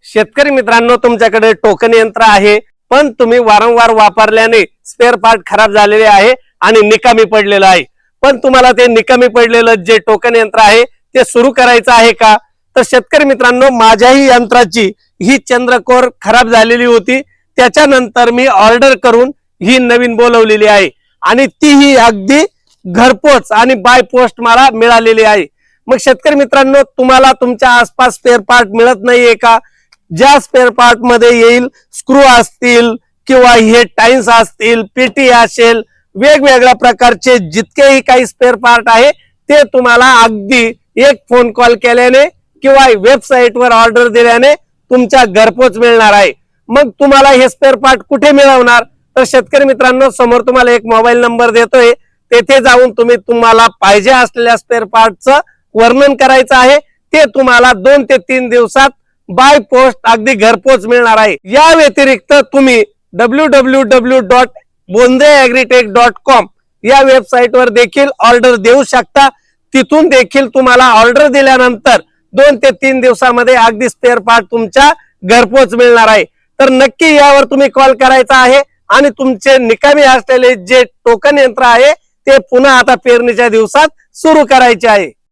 शेतकरी मित्रांनो, तुमच्याकडे टोकन यंत्र आहे पण तुम्ही वारंवार वापरल्याने स्पेअर पार्ट खराब झालेले आहे आणि निकामी पडलेलं आहे। पण तुम्हाला ते निकामी पडलेलं जे टोकन यंत्र आहे ते सुरू करायचं आहे का? तर शेतकरी मित्रांनो, माझ्याही यंत्राची ही चंद्रकोर खराब झालेली होती, त्याच्यानंतर मी ऑर्डर करून ही नवीन बोलवलेली आहे आणि तीही अगदी घरपोच आणि बाय पोस्ट मला मिळालेली आहे। मग शेतकरी मित्रांनो, तुम्हाला तुमच्या आसपास स्पेअर पार्ट मिळत नाहीये का? ज्या स्पेअर पार्ट मध्ये येईल स्क्रू असतील किंवा हे टाइन्स असतील, पीटी असेल, वेगवेगळ्या प्रकारचे जितकेही काही स्पेअर पार्ट आहे ते तुम्हाला अगदी एक फोन कॉल केल्याने किंवा वेबसाईट वर ऑर्डर दिल्याने तुमच्या घरपोच मिळणार आहे। मग तुम्हाला हे स्पेअर पार्ट कुठे मिळवणार? तर शेतकरी मित्रांनो, समोर तुम्हाला एक मोबाईल नंबर देतोय, तेथे जाऊन तुम्हाला पाहिजे असलेल्या स्पेअर पार्टचं वर्णन करायचं आहे। ते तुम्हाला 2 ते 3 दिवसात बाय पोस्ट अगदी घरपोच मिळणार आहे। या व्यतिरिक्त तुम्ही www.bondeagritech.com या वेबसाईट वर देखील ऑर्डर देऊ शकता। तिथून देखील तुम्हाला ऑर्डर दिल्यानंतर 2 ते 3 दिवसामध्ये अगदी स्पेअर पार्ट तुमच्या घरपोच मिळणार आहे। तर नक्की यावर तुम्ही कॉल करायचा आहे आणि तुमचे निकामी असलेले जे टोकन यंत्र आहे ते पुन्हा आता पेरणीच्या दिवसात सुरू करायचे आहे।